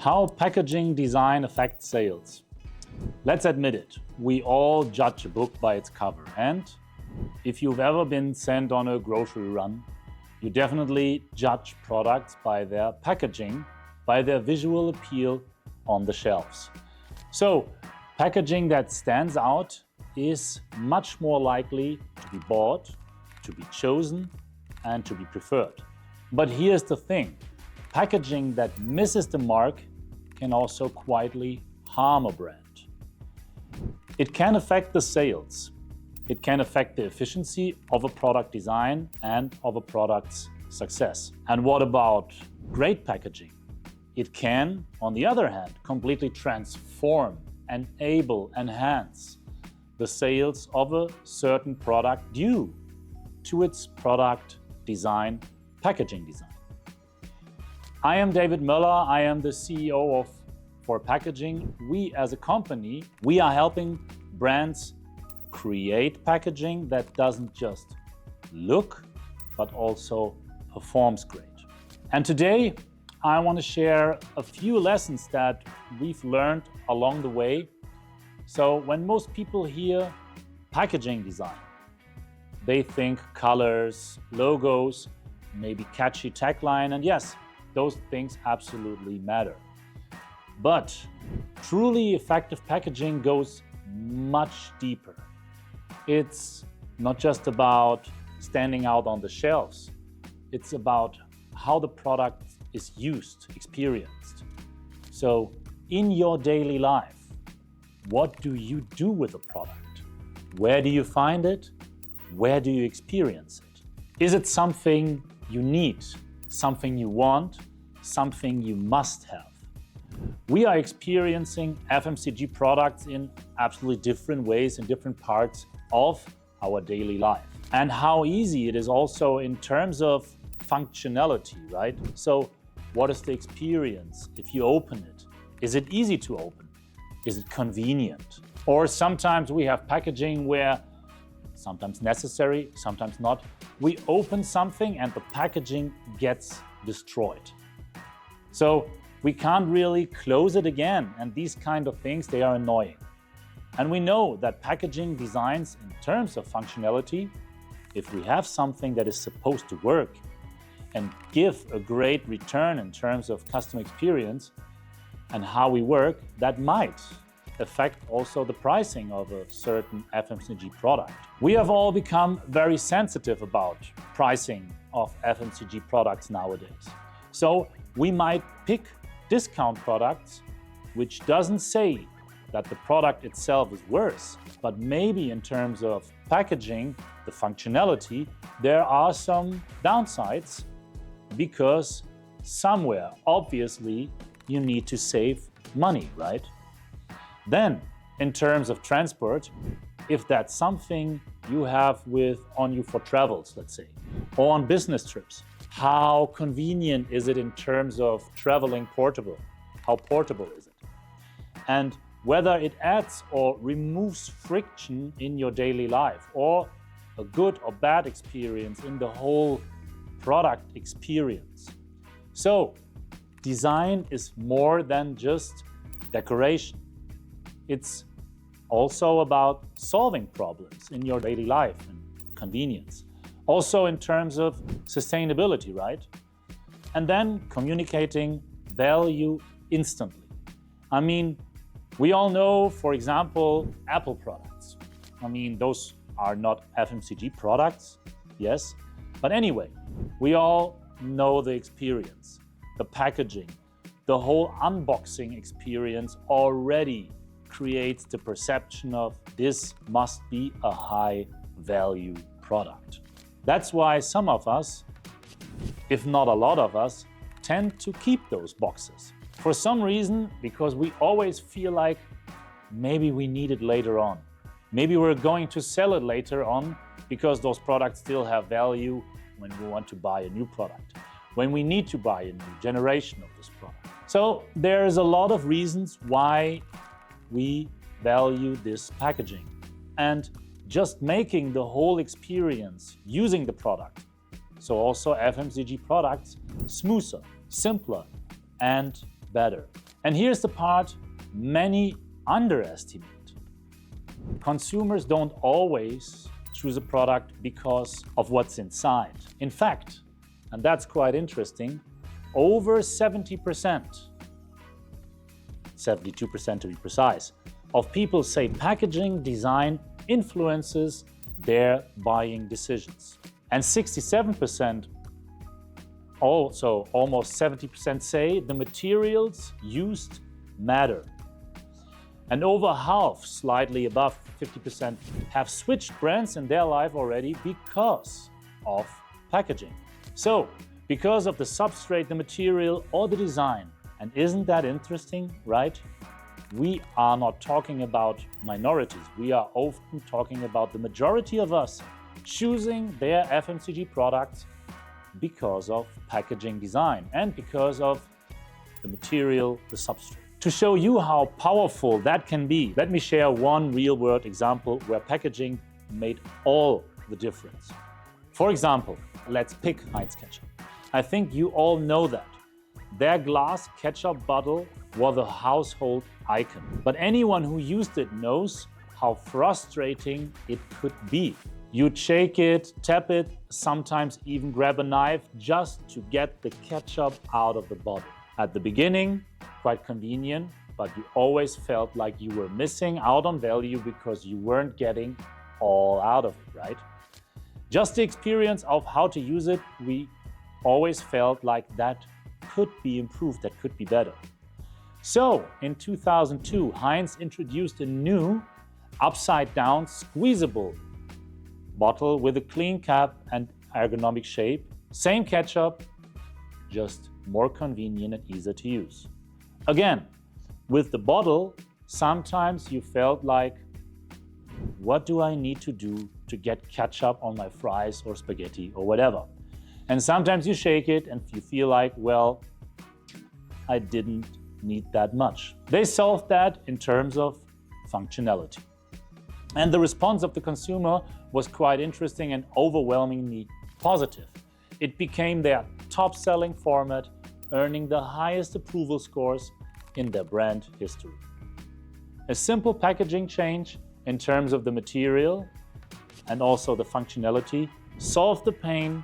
How packaging design affects sales. Let's admit it, we all judge a book by its cover. And if you've ever been sent on a grocery run, you definitely judge products by their packaging, by their visual appeal on the shelves. So, packaging that stands out is much more likely to be bought, to be chosen, and to be preferred. But here's the thing, packaging that misses the mark can also quietly harm a brand. It can affect the sales. It can affect the efficiency of a product design and of a product's success. And what about great packaging? It can, on the other hand, completely transform, enable, enhance the sales of a certain product due to its product design, packaging design. I am David Möller. I am the CEO of For Packaging. We as a company, we are helping brands create packaging that doesn't just look, but also performs great. And today, I want to share a few lessons that we've learned along the way. So when most people hear packaging design, they think colors, logos, maybe catchy tagline, and yes, those things absolutely matter. But truly effective packaging goes much deeper. It's not just about standing out on the shelves. It's about how the product is used, experienced. So in your daily life, what do you do with a product? Where do you find it? Where do you experience it? Is it something you need, something you want, something you must have? We are experiencing FMCG products in absolutely different ways in different parts of our daily life. And how easy it is also in terms of functionality, right? So what is the experience if you open it? Is it easy to open? Is it convenient? Or sometimes we have packaging where sometimes necessary, sometimes not. We open something and the packaging gets destroyed. So we can't really close it again, and these kind of things, they are annoying. And we know that packaging designs in terms of functionality, if we have something that is supposed to work and give a great return in terms of customer experience and how we work, that might affect also the pricing of a certain FMCG product. We have all become very sensitive about pricing of FMCG products nowadays. So we might pick discount products, which doesn't say that the product itself is worse, but maybe in terms of packaging, the functionality, there are some downsides because somewhere, obviously, you need to save money, right? Then, in terms of transport, if that's something you have on you for travels, let's say, or on business trips, how convenient is it in terms of traveling portable? How portable is it? And whether it adds or removes friction in your daily life or a good or bad experience in the whole product experience. So, design is more than just decoration. It's also about solving problems in your daily life and convenience. Also in terms of sustainability, right? And then communicating value instantly. I mean, we all know, for example, Apple products. I mean, those are not FMCG products, yes. But anyway, we all know the experience, the packaging, the whole unboxing experience already creates the perception of this must be a high value product. That's why some of us, if not a lot of us, tend to keep those boxes. For some reason, because we always feel like maybe we need it later on. Maybe we're going to sell it later on because those products still have value when we want to buy a new product, when we need to buy a new generation of this product. So there's a lot of reasons why we value this packaging. And just making the whole experience using the product, so also FMCG products, smoother, simpler, and better. And here's the part many underestimate. Consumers don't always choose a product because of what's inside. In fact, and that's quite interesting, over 70%, 72% to be precise, of people say packaging design influences their buying decisions. And 67%, also almost 70%, say the materials used matter. And over half, slightly above 50%, have switched brands in their life already because of packaging. So, because of the substrate, the material, or the design. And isn't that interesting, right? We are not talking about minorities. We are often talking about the majority of us choosing their FMCG products because of packaging design and because of the material, the substrate. To show you how powerful that can be, let me share one real-world example where packaging made all the difference. For example, let's pick Heinz ketchup. I think you all know that. Their glass ketchup bottle was a household icon. But anyone who used it knows how frustrating it could be. You'd shake it, tap it, sometimes even grab a knife just to get the ketchup out of the bottle. At the beginning, quite convenient, but you always felt like you were missing out on value because you weren't getting all out of it, right? Just the experience of how to use it, we always felt like that could be improved, that could be better. So, in 2002, Heinz introduced a new upside-down squeezable bottle with a clean cap and ergonomic shape. Same ketchup, just more convenient and easier to use. Again, with the bottle, sometimes you felt like, what do I need to do to get ketchup on my fries or spaghetti or whatever? And sometimes you shake it and you feel like, well, I didn't need that much. They solved that in terms of functionality. And the response of the consumer was quite interesting and overwhelmingly positive. It became their top-selling format, earning the highest approval scores in their brand history. A simple packaging change in terms of the material and also the functionality solved the pain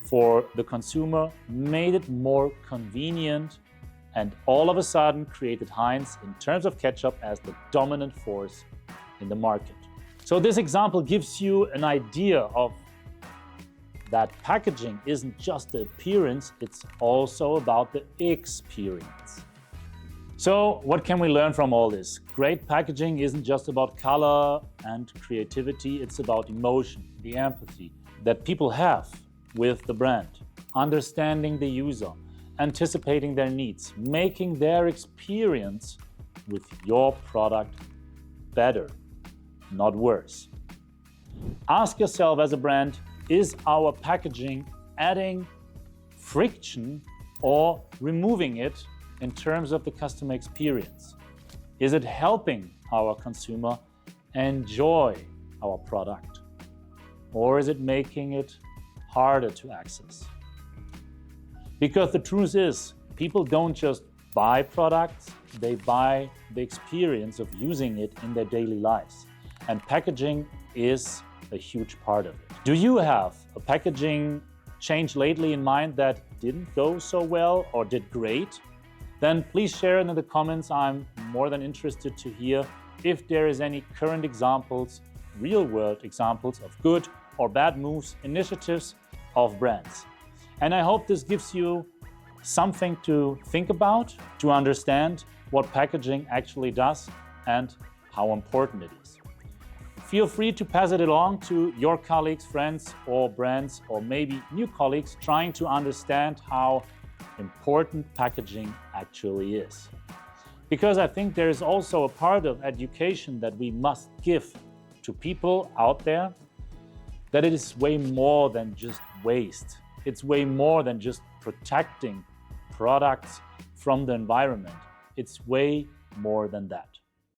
for the consumer, made it more convenient, and all of a sudden created Heinz in terms of ketchup as the dominant force in the market. So this example gives you an idea of that packaging isn't just the appearance, it's also about the experience. So what can we learn from all this? Great packaging isn't just about color and creativity, it's about emotion, the empathy that people have with the brand, understanding the user, anticipating their needs, making their experience with your product better, not worse. Ask yourself as a brand, is our packaging adding friction or removing it in terms of the customer experience? Is it helping our consumer enjoy our product? Or is it making it harder to access? Because the truth is, people don't just buy products, they buy the experience of using it in their daily lives. And packaging is a huge part of it. Do you have a packaging change lately in mind that didn't go so well or did great? Then please share it in the comments. I'm more than interested to hear if there is any current examples, real-world examples of good or bad moves, initiatives of brands. And I hope this gives you something to think about, to understand what packaging actually does and how important it is. Feel free to pass it along to your colleagues, friends, or brands, or maybe new colleagues trying to understand how important packaging actually is. Because I think there is also a part of education that we must give to people out there, that it is way more than just waste. It's way more than just protecting products from the environment. It's way more than that.